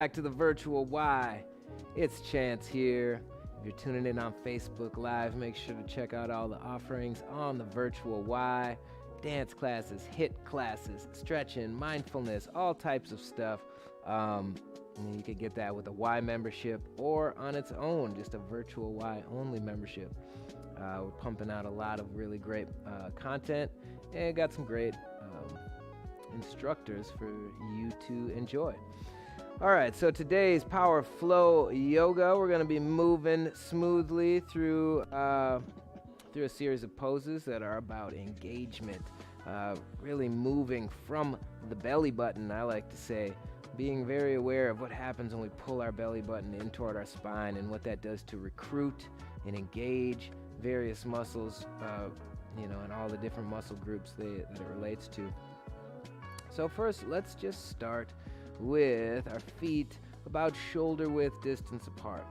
back to the virtual Y. It's Chance here. If you're tuning in on Facebook Live, make sure to check out all the offerings on the virtual Y. Dance classes, hit classes, stretching, mindfulness, all types of stuff. And you could get that with a Y membership or on its own, just a virtual Y only membership. We're pumping out a lot of really great content and got some great instructors for you to enjoy. All right, so today's Power Flow Yoga, we're going to be moving smoothly through a series of poses that are about engagement, really moving from the belly button, I like to say, being very aware of what happens when we pull our belly button in toward our spine and what that does to recruit and engage various muscles, and all the different muscle groups that it relates to. So first, let's just start with our feet about shoulder width distance apart.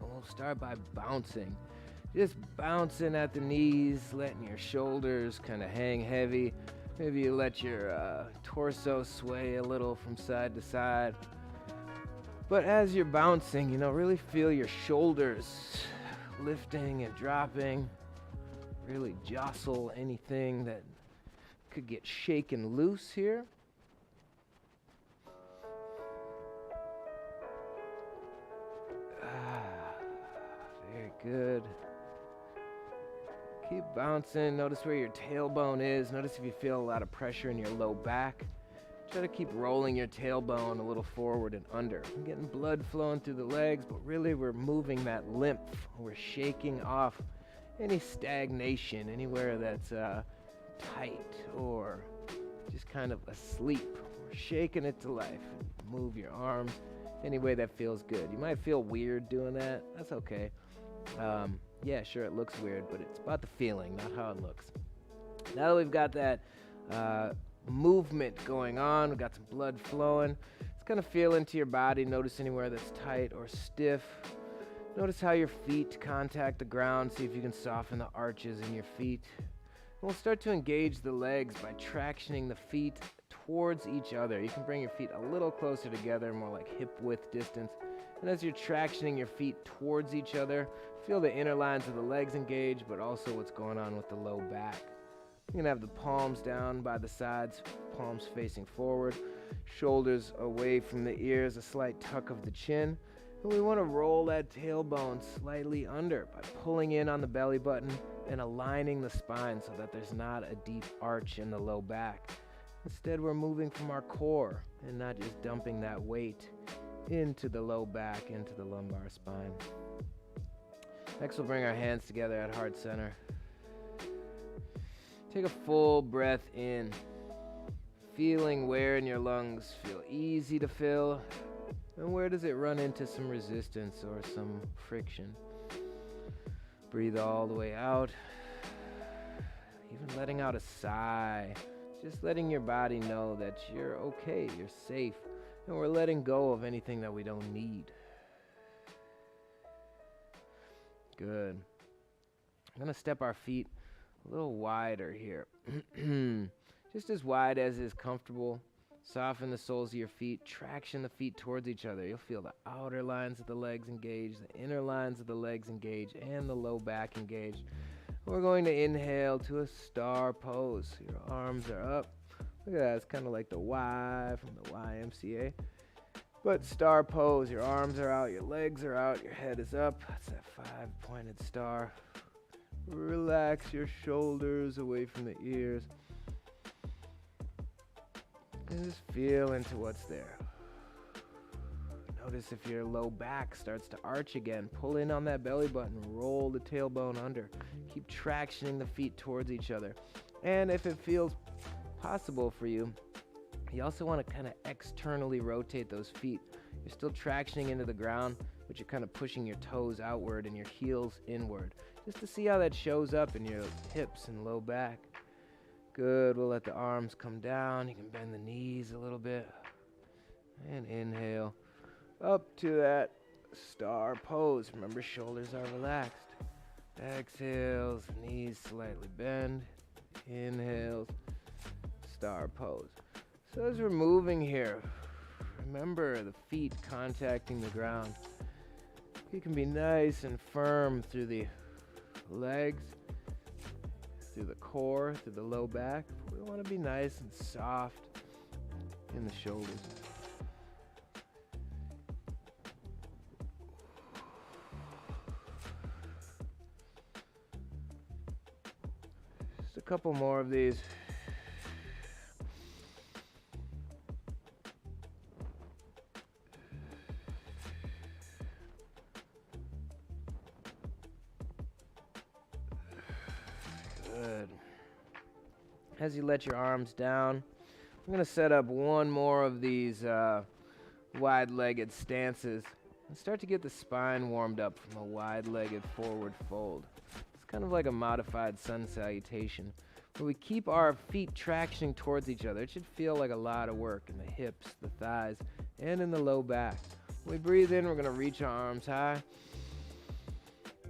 We'll start by bouncing. Just bouncing at the knees, letting your shoulders kind of hang heavy. Maybe you let your torso sway a little from side to side. But as you're bouncing, really feel your shoulders lifting and dropping. Really jostle anything that could get shaken loose here. Very good. Keep bouncing. Notice where your tailbone is. Notice if you feel a lot of pressure in your low back. Try to keep rolling your tailbone a little forward and under. I'm getting blood flowing through the legs, but really we're moving that lymph. We're shaking off any stagnation, anywhere that's tight or just kind of asleep. We're shaking it to life. Move your arms any way that feels good. You might feel weird doing that. That's okay. Yeah, sure, it looks weird, but it's about the feeling, not how it looks. Now that we've got that movement going on, we've got some blood flowing, it's going to feel into your body. Notice anywhere that's tight or stiff. Notice how your feet contact the ground. See if you can soften the arches in your feet. And we'll start to engage the legs by tractioning the feet towards each other. You can bring your feet a little closer together, more like hip width distance. And as you're tractioning your feet towards each other, feel the inner lines of the legs engage, but also what's going on with the low back. You're going to have the palms down by the sides, palms facing forward, shoulders away from the ears, a slight tuck of the chin. And we want to roll that tailbone slightly under by pulling in on the belly button and aligning the spine so that there's not a deep arch in the low back. Instead, we're moving from our core and not just dumping that weight into the low back, into the lumbar spine. Next, we'll bring our hands together at heart center. Take a full breath in, feeling where in your lungs feel easy to fill, and where does it run into some resistance or some friction. Breathe all the way out, even letting out a sigh, just letting your body know that you're okay, you're safe, and we're letting go of anything that we don't need. Good. I'm going to step our feet a little wider here. Just as wide as is comfortable. Soften the soles of your feet. Traction the feet towards each other. You'll feel the outer lines of the legs engage, the inner lines of the legs engage, and the low back engage. We're going to inhale to a star pose. Your arms are up. Look at that. It's kind of like the Y from the YMCA. But star pose, your arms are out, your legs are out, your head is up. That's that 5-pointed star. Relax your shoulders away from the ears. And just feel into what's there. Notice if your low back starts to arch again. Pull in on that belly button, roll the tailbone under. Keep tractioning the feet towards each other. And if it feels possible for you, you also want to kind of externally rotate those feet. You're still tractioning into the ground, but you're kind of pushing your toes outward and your heels inward, just to see how that shows up in your hips and low back. Good. We'll let the arms come down. You can bend the knees a little bit. And inhale up to that star pose. Remember, shoulders are relaxed. Exhales, knees slightly bend. Inhales, star pose. So as we're moving here, Remember the feet contacting the ground. You can be nice and firm through the legs, through the core, through the low back. We want to be nice and soft in the shoulders. Just a couple more of these. Good. As you let your arms down, I'm going to set up one more of these wide-legged stances and start to get the spine warmed up from a wide-legged forward fold. It's kind of like a modified sun salutation, where we keep our feet tractioning towards each other. It should feel like a lot of work in the hips, the thighs, and in the low back. When we breathe in, we're going to reach our arms high.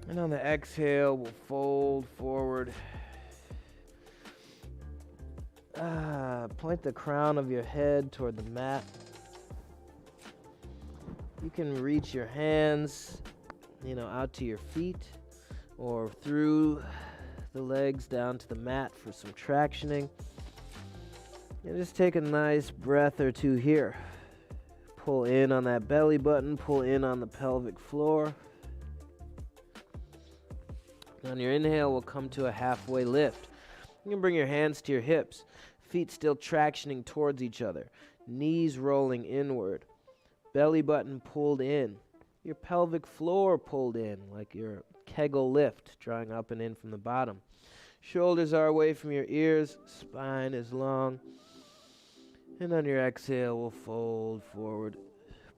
And on the exhale, we'll fold forward. Point the crown of your head toward the mat. You can reach your hands, out to your feet or through the legs down to the mat for some tractioning. And just take a nice breath or two here. Pull in on that belly button, pull in on the pelvic floor. On your inhale, we'll come to a halfway lift. You can bring your hands to your hips, feet still tractioning towards each other, knees rolling inward, belly button pulled in, your pelvic floor pulled in like your Kegel lift, drawing up and in from the bottom. Shoulders are away from your ears, spine is long. And on your exhale, we'll fold forward,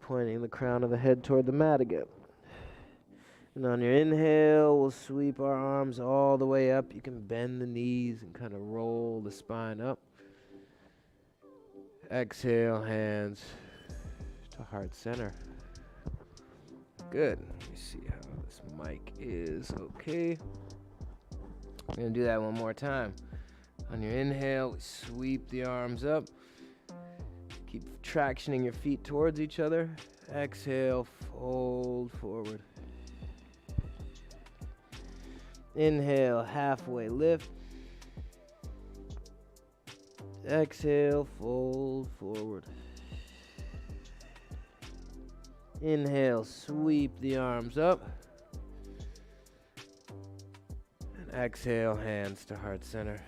pointing the crown of the head toward the mat again. And on your inhale, we'll sweep our arms all the way up. You can bend the knees and kind of roll the spine up. Exhale, hands to heart center. Good. Let me see how this mic is. Okay. I'm going to do that one more time. On your inhale, we sweep the arms up. Keep tractioning your feet towards each other. Exhale, fold forward. Inhale, halfway lift. Exhale, fold forward. Inhale, sweep the arms up. And exhale, hands to heart center.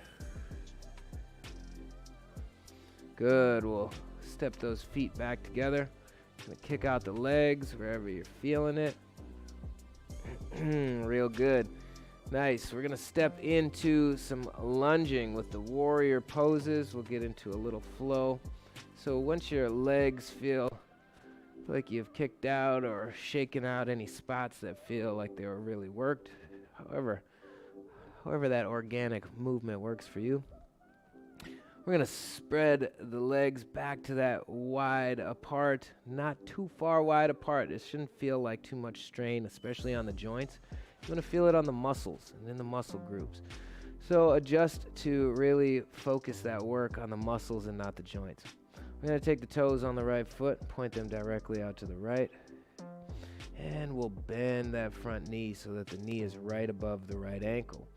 Good. We'll step those feet back together. Gonna kick out the legs wherever you're feeling it. Real good. Nice. We're going to step into some lunging with the warrior poses. We'll get into a little flow. So once your legs feel like you've kicked out or shaken out any spots that feel like they were really worked, however that organic movement works for you, we're going to spread the legs back to that wide apart, not too far wide apart. It shouldn't feel like too much strain, especially on the joints. You're going to feel it on the muscles and in the muscle groups. So adjust to really focus that work on the muscles and not the joints. We're going to take the toes on the right foot, point them directly out to the right. And we'll bend that front knee so that the knee is right above the right ankle.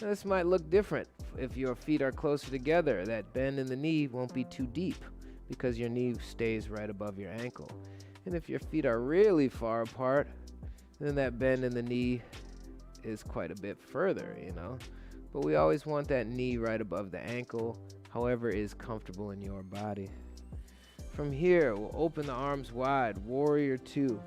Now this might look different if your feet are closer together. That bend in the knee won't be too deep because your knee stays right above your ankle. And if your feet are really far apart, then that bend in the knee is quite a bit further, But we always want that knee right above the ankle, however is comfortable in your body. From here, we'll open the arms wide, warrior two.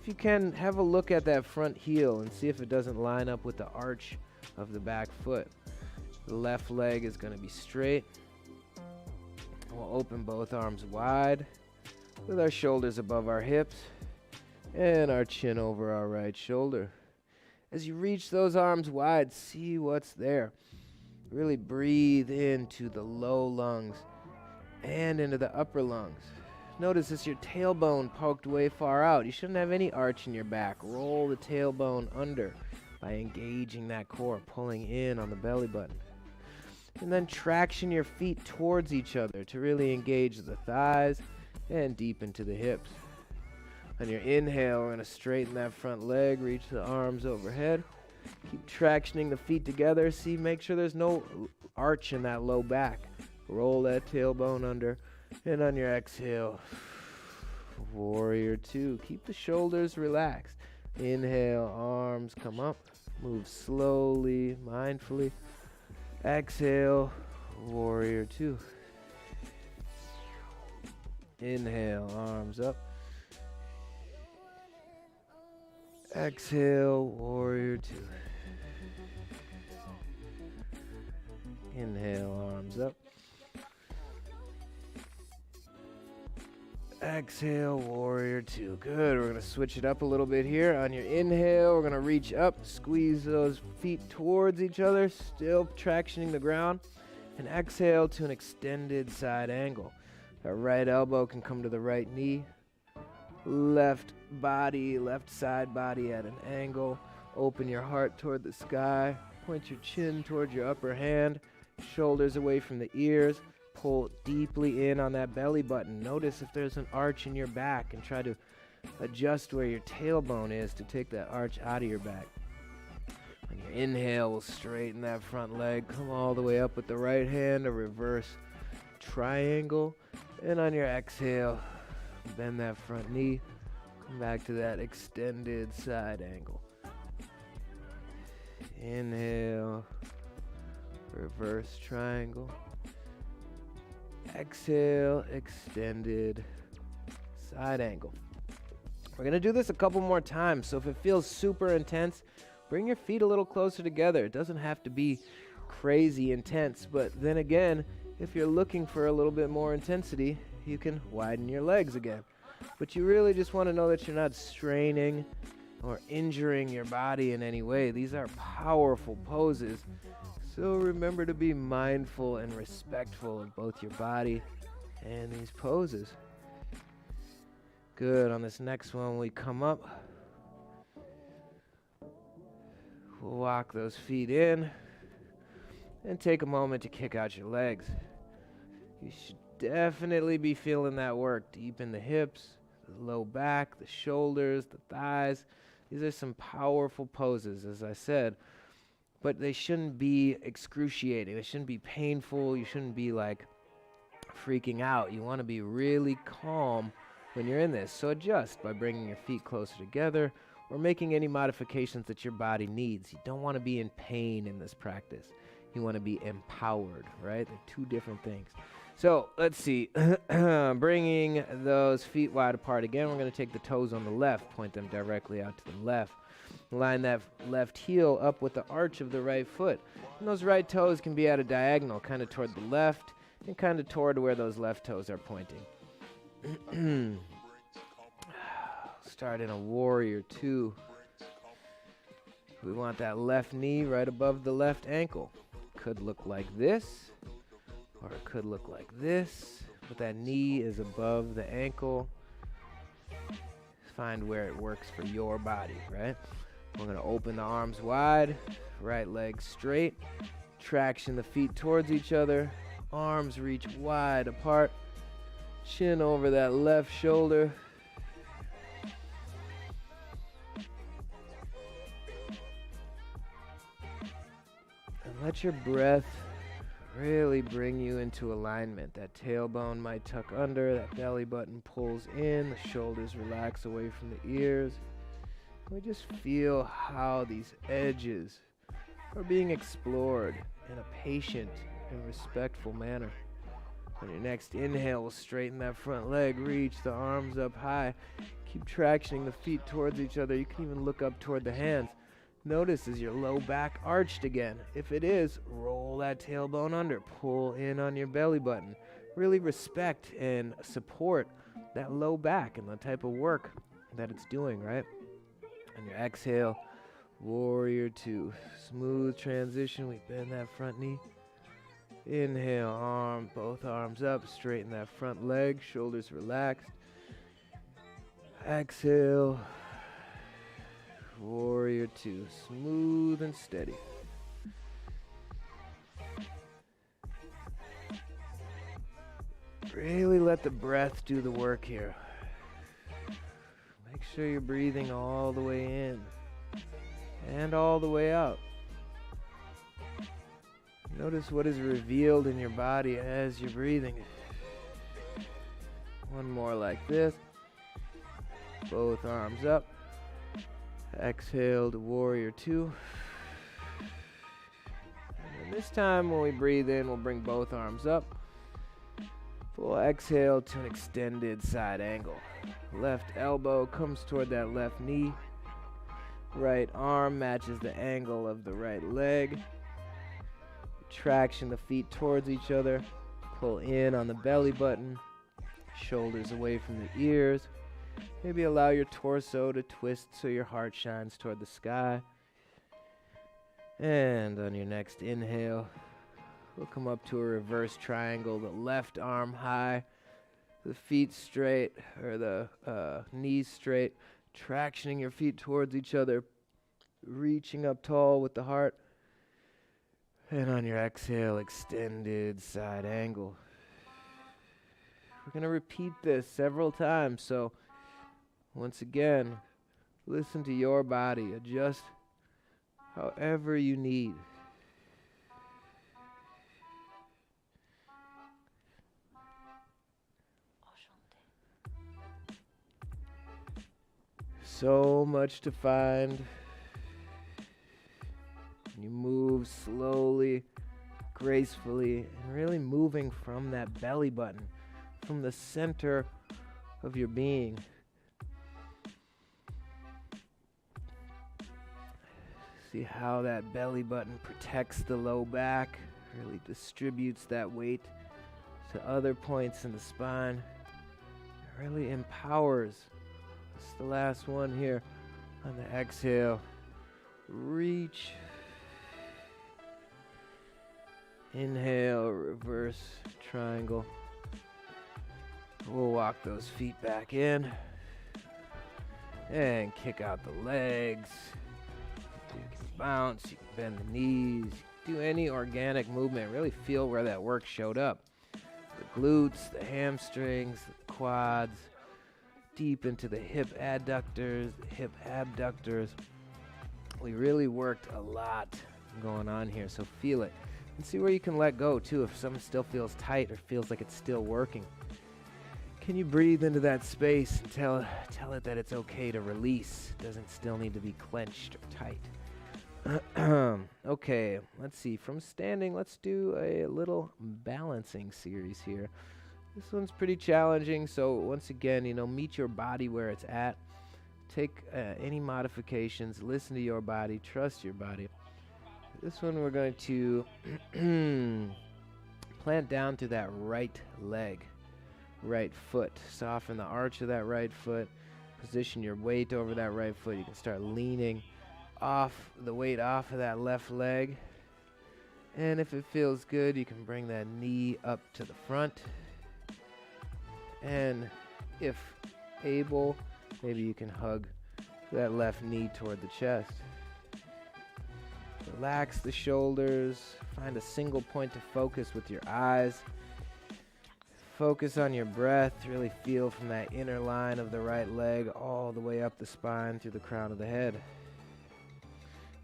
If you can, have a look at that front heel and see if it doesn't line up with the arch of the back foot. The left leg is going to be straight. We'll open both arms wide with our shoulders above our hips and our chin over our right shoulder. As you reach those arms wide, see what's there. Really breathe into the low lungs and into the upper lungs. Notice as your tailbone poked way far out. You shouldn't have any arch in your back. Roll the tailbone under by engaging that core, pulling in on the belly button. And then traction your feet towards each other to really engage the thighs and deep into the hips. On your inhale, we're going to straighten that front leg, reach the arms overhead. Keep tractioning the feet together. See, make sure there's no arch in that low back. Roll that tailbone under. And on your exhale, warrior two. Keep the shoulders relaxed. Inhale, arms come up. Move slowly, mindfully. Exhale, warrior two. Inhale, arms up. Exhale, warrior two. Inhale, arms up. Exhale, warrior two. Good. We're going to switch it up a little bit here. On your inhale, we're going to reach up, squeeze those feet towards each other, still tractioning the ground. And exhale to an extended side angle. Our right elbow can come to the right knee. Left side body at an angle. Open your heart toward the sky. Point your chin towards your upper hand. Shoulders away from the ears. Pull deeply in on that belly button. Notice if there's an arch in your back and try to adjust where your tailbone is to take that arch out of your back. On your inhale, we'll straighten that front leg. Come all the way up with the right hand, a reverse triangle. And on your exhale, bend that front knee. Come back to that extended side angle. Inhale, reverse triangle. Exhale, extended side angle. We're going to do this a couple more times, so if it feels super intense, bring your feet a little closer together. It doesn't have to be crazy intense, but then again, if you're looking for a little bit more intensity, you can widen your legs again. But you really just want to know that you're not straining or injuring your body in any way. These are powerful poses. So remember to be mindful and respectful of both your body and these poses. Good. On this next one, we come up. We'll walk those feet in and take a moment to kick out your legs. You should definitely be feeling that work deep in the hips, the low back, the shoulders, the thighs. These are some powerful poses, as I said. But they shouldn't be excruciating. They shouldn't be painful. You shouldn't be like freaking out. You want to be really calm when you're in this. So adjust by bringing your feet closer together or making any modifications that your body needs. You don't want to be in pain in this practice. You want to be empowered, right? They're two different things. So let's see. Bringing those feet wide apart again. We're going to take the toes on the left, point them directly out to the left. Line that left heel up with the arch of the right foot. And those right toes can be at a diagonal, kind of toward the left and kind of toward where those left toes are pointing. Start in a warrior two. We want that left knee right above the left ankle. Could look like this, or it could look like this, but that knee is above the ankle. Find where it works for your body, right? We're going to open the arms wide, right leg straight, traction the feet towards each other, arms reach wide apart, chin over that left shoulder. And let your breath really bring you into alignment. That tailbone might tuck under, that belly button pulls in, the shoulders relax away from the ears. We just feel how these edges are being explored in a patient and respectful manner. On your next inhale, we'll straighten that front leg, reach the arms up high, keep tractioning the feet towards each other. You can even look up toward the hands. Notice, is your low back arched again? If it is, roll that tailbone under, pull in on your belly button. Really respect and support that low back and the type of work that it's doing, right? On your exhale, warrior two. Smooth transition. We bend that front knee. Inhale, both arms up. Straighten that front leg. Shoulders relaxed. Exhale, warrior two. Smooth and steady. Really let the breath do the work here. Make sure you're breathing all the way in and all the way out. Notice what is revealed in your body as you're breathing. One more like this. Both arms up. Exhale to warrior two. And this time when we breathe in, we'll bring both arms up. Full exhale to an extended side angle. Left elbow comes toward that left knee. Right arm matches the angle of the right leg. Traction the feet towards each other. Pull in on the belly button. Shoulders away from the ears. Maybe allow your torso to twist so your heart shines toward the sky. And on your next inhale, we'll come up to a reverse triangle, the left arm high, the feet straight, or the knees straight, tractioning your feet towards each other, reaching up tall with the heart. And on your exhale, extended side angle. We're going to repeat this several times, so once again, listen to your body, adjust however you need. So much to find. You move slowly, gracefully, and really moving from that belly button, from the center of your being. See how that belly button protects the low back, really distributes that weight to other points in the spine. It really empowers. This is the last one here. On the exhale, reach. Inhale, reverse triangle. We'll walk those feet back in and kick out the legs. You can bounce, you can bend the knees, you can do any organic movement. Really feel where that work showed up. The glutes, the hamstrings, the quads, deep into the hip adductors, the hip abductors. We really worked a lot going on here, so feel it. And see where you can let go too if something still feels tight or feels like it's still working. Can you breathe into that space and tell it that it's okay to release? It doesn't still need to be clenched or tight. Okay, let's see. From standing, let's do a little balancing series here. This one's pretty challenging, so once again, meet your body where it's at. Take any modifications, listen to your body, trust your body. This one we're going to plant down through that right leg, right foot. Soften the arch of that right foot. Position your weight over that right foot. You can start leaning the weight off of that left leg. And if it feels good, you can bring that knee up to the front. And if able, maybe you can hug that left knee toward the chest. Relax the shoulders. Find a single point to focus with your eyes. Focus on your breath. Really feel from that inner line of the right leg all the way up the spine through the crown of the head.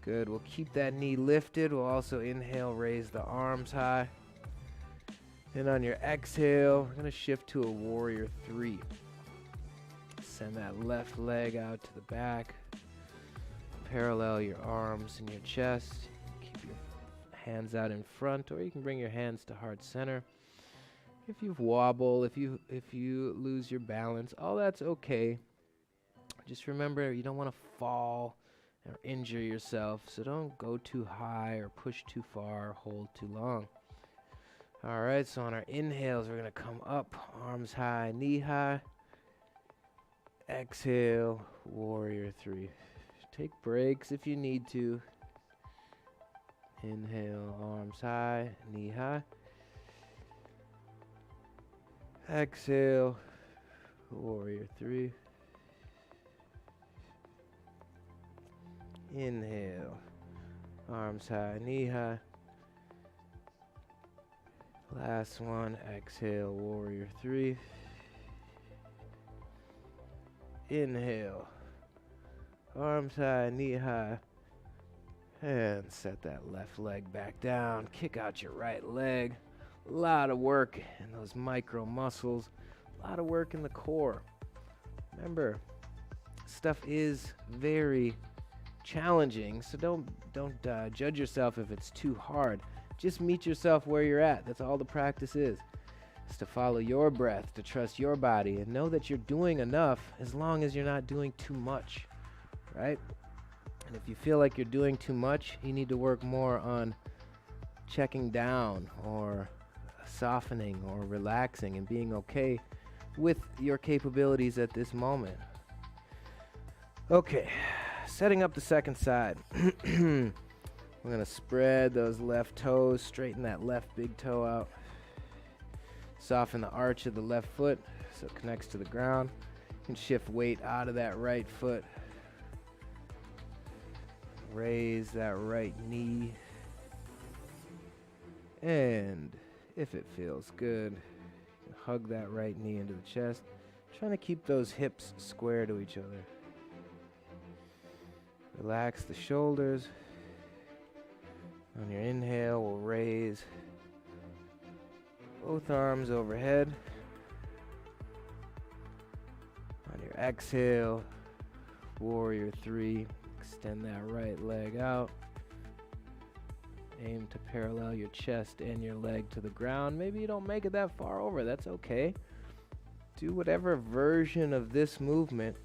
Good. We'll keep that knee lifted. We'll also inhale, raise the arms high. And on your exhale, we're going to shift to a warrior three. Send that left leg out to the back. Parallel your arms in your chest. Keep your hands out in front, or you can bring your hands to heart center. If you wobble, if you lose your balance, all that's okay. Just remember, you don't want to fall or injure yourself, so don't go too high or push too far or hold too long. All right, so on our inhales, we're going to come up, arms high, knee high. Exhale, warrior three. Take breaks if you need to. Inhale, arms high, knee high. Exhale, warrior three. Inhale, arms high, knee high. Last one, exhale, warrior three. Inhale, arms high, knee high, and set that left leg back down. Kick out your right leg. A lot of work in those micro muscles, a lot of work in the core. Remember, stuff is very challenging, so don't judge yourself if it's too hard. Just meet yourself where you're at. That's all the practice is to follow your breath, to trust your body, and know that you're doing enough as long as you're not doing too much, right? And if you feel like you're doing too much, you need to work more on checking down or softening or relaxing and being okay with your capabilities at this moment. Okay, setting up the second side. We're going to spread those left toes, straighten that left big toe out. Soften the arch of the left foot so it connects to the ground. You can shift weight out of that right foot. Raise that right knee. And if it feels good, hug that right knee into the chest. Trying to keep those hips square to each other. Relax the shoulders. On your inhale, we'll raise both arms overhead. On your exhale, warrior three. Extend that right leg out. Aim to parallel your chest and your leg to the ground. Maybe you don't make it that far over. That's okay. Do whatever version of this movement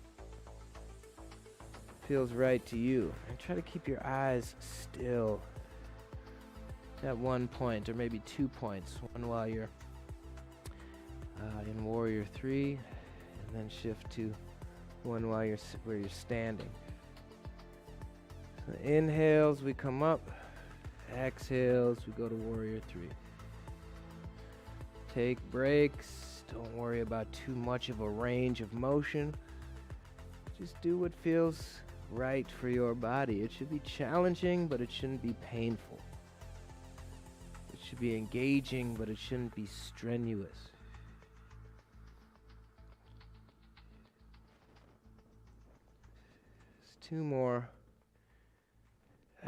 feels right to you. And try to keep your eyes still at one point or maybe 2 points. One while you're in warrior three, and then shift to one while where you're standing. So inhales, we come up. Exhales, we go to warrior three. Take breaks. Don't worry about too much of a range of motion. Just do what feels right for your body. It should be challenging, but it shouldn't be painful. It should be engaging, but it shouldn't be strenuous. Just two more.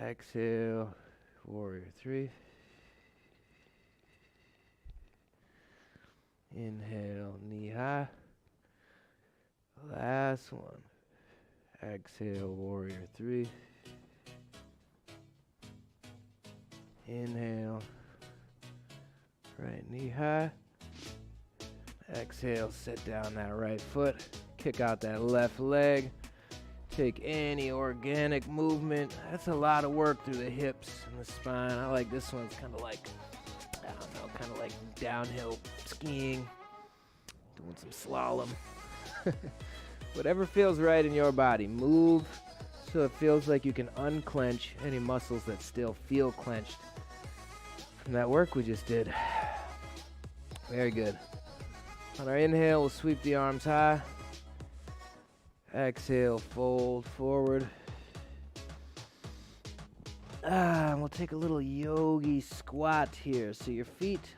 Exhale, warrior three. Inhale, knee high. Last one. Exhale, warrior three. Inhale, right knee high. Exhale, set down that right foot. Kick out that left leg. Take any organic movement. That's a lot of work through the hips and the spine. I like this one. It's kind of like, I don't know, kind of like downhill skiing, doing some slalom. Whatever feels right in your body. Move so it feels like you can unclench any muscles that still feel clenched from that work we just did. Very good. On our inhale, we'll sweep the arms high. Exhale, fold forward. And we'll take a little yogi squat here. So your feet,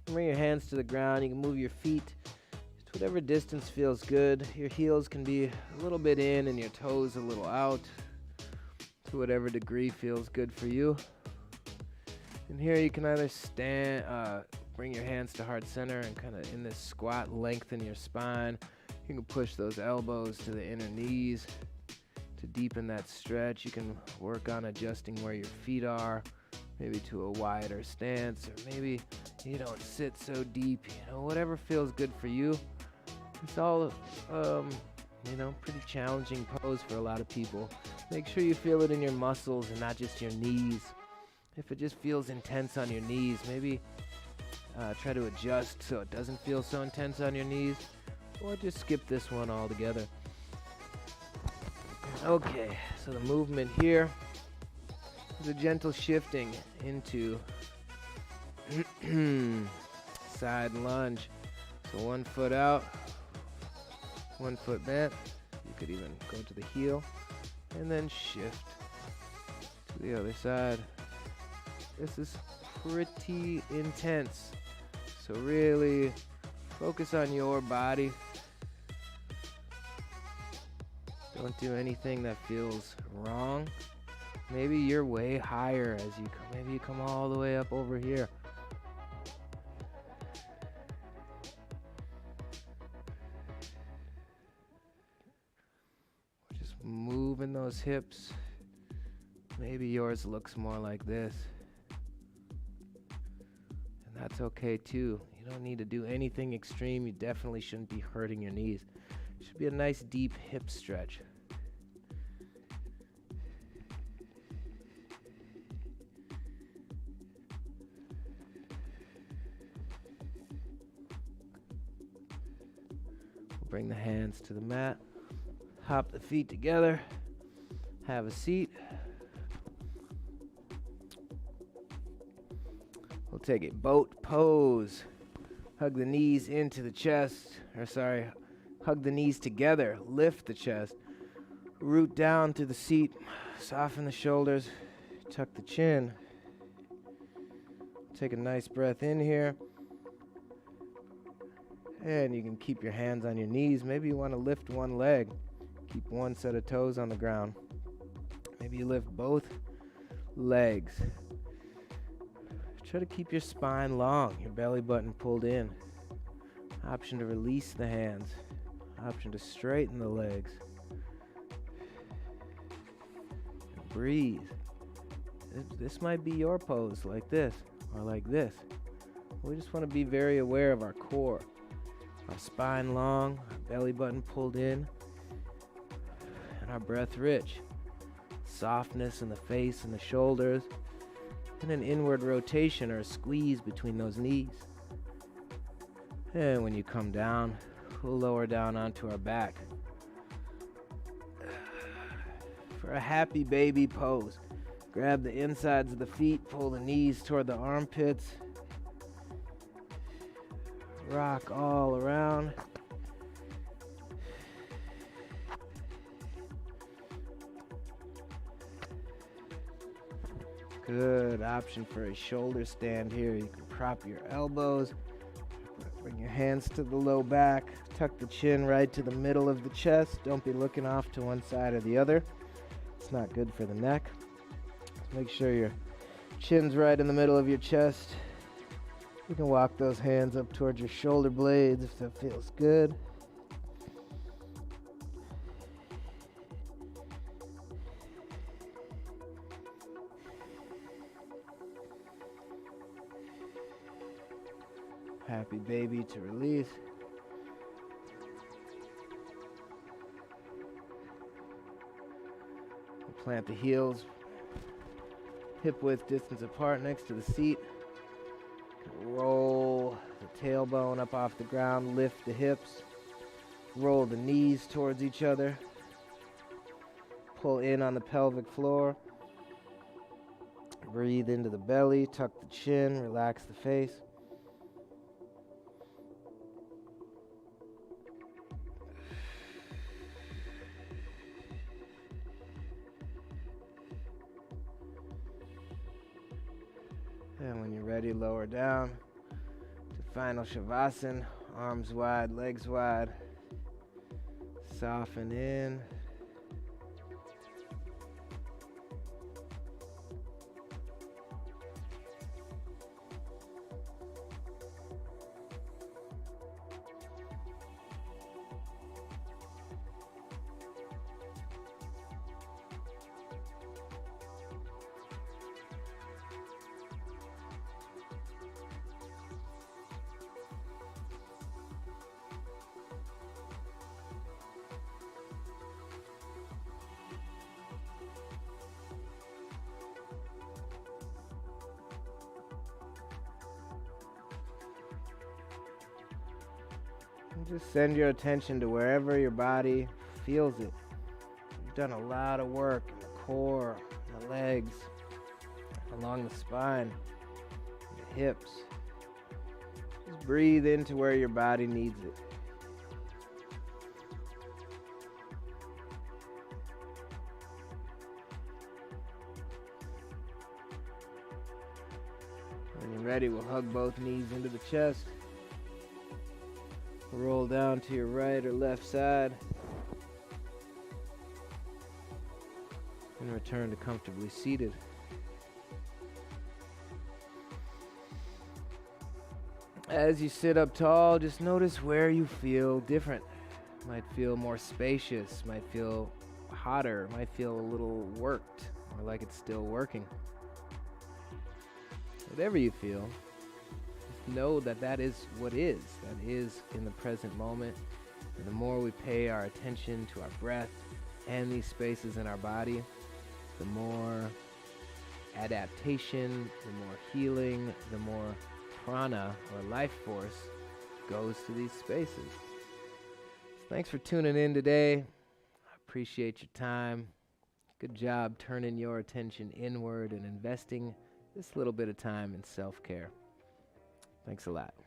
bring your hands to the ground. You can move your feet to whatever distance feels good. Your heels can be a little bit in and your toes a little out, to whatever degree feels good for you. And here you can either stand, bring your hands to heart center and kind of in this squat lengthen your spine. You can push those elbows to the inner knees to deepen that stretch. You can work on adjusting where your feet are, maybe to a wider stance, or maybe you don't sit so deep. Whatever feels good for you. It's all, pretty challenging pose for a lot of people. Make sure you feel it in your muscles and not just your knees. If it just feels intense on your knees, maybe try to adjust so it doesn't feel so intense on your knees. Or just skip this one altogether. Okay, so the movement here is a gentle shifting into side lunge. So one foot out, one foot bent. You could even go to the heel and then shift to the other side. This is pretty intense. So really focus on your body. Don't do anything that feels wrong. Maybe you're way higher as you come. Maybe you come all the way up over here. Just moving those hips. Maybe yours looks more like this. And that's okay too. You don't need to do anything extreme. You definitely shouldn't be hurting your knees. It should be a nice deep hip stretch. Bring the hands to the mat. Hop the feet together. Have a seat. We'll take a boat pose. Hug the knees into the chest. Hug the knees together. Lift the chest. Root down to the seat. Soften the shoulders. Tuck the chin. Take a nice breath in here. And you can keep your hands on your knees. Maybe you want to lift one leg. Keep one set of toes on the ground. Maybe you lift both legs. Try to keep your spine long, your belly button pulled in. Option to release the hands. Option to straighten the legs. And breathe. This might be your pose, like this, or like this. We just want to be very aware of our core. Our spine long, our belly button pulled in, and our breath rich. Softness in the face and the shoulders, and an inward rotation or a squeeze between those knees. And when you come down, we'll lower down onto our back. For a happy baby pose, grab the insides of the feet, pull the knees toward the armpits. Rock all around. Good option for a shoulder stand here. You can prop your elbows. Bring your hands to the low back. Tuck the chin right to the middle of the chest. Don't be looking off to one side or the other. It's not good for the neck. Make sure your chin's right in the middle of your chest. You can walk those hands up towards your shoulder blades if that feels good. Happy baby to release. Plant the heels hip width distance apart next to the seat. Roll the tailbone up off the ground, lift the hips, roll the knees towards each other, pull in on the pelvic floor, breathe into the belly, tuck the chin, relax the face. And when you're ready, lower down to final Shavasana, arms wide, legs wide. Soften in. Just send your attention to wherever your body feels it. You've done a lot of work in the core, the legs, along the spine, the hips. Just breathe into where your body needs it. When you're ready, we'll hug both knees into the chest. Roll down to your right or left side. And return to comfortably seated. As you sit up tall, just notice where you feel different. Might feel more spacious, might feel hotter, might feel a little worked, or like it's still working. Whatever you feel, just know that that is what is. That is in the present moment. And the more we pay our attention to our breath and these spaces in our body, the more adaptation, the more healing, the more prana or life force goes to these spaces. So thanks for tuning in today. I appreciate your time. Good job turning your attention inward and investing this little bit of time in self-care. Thanks a lot.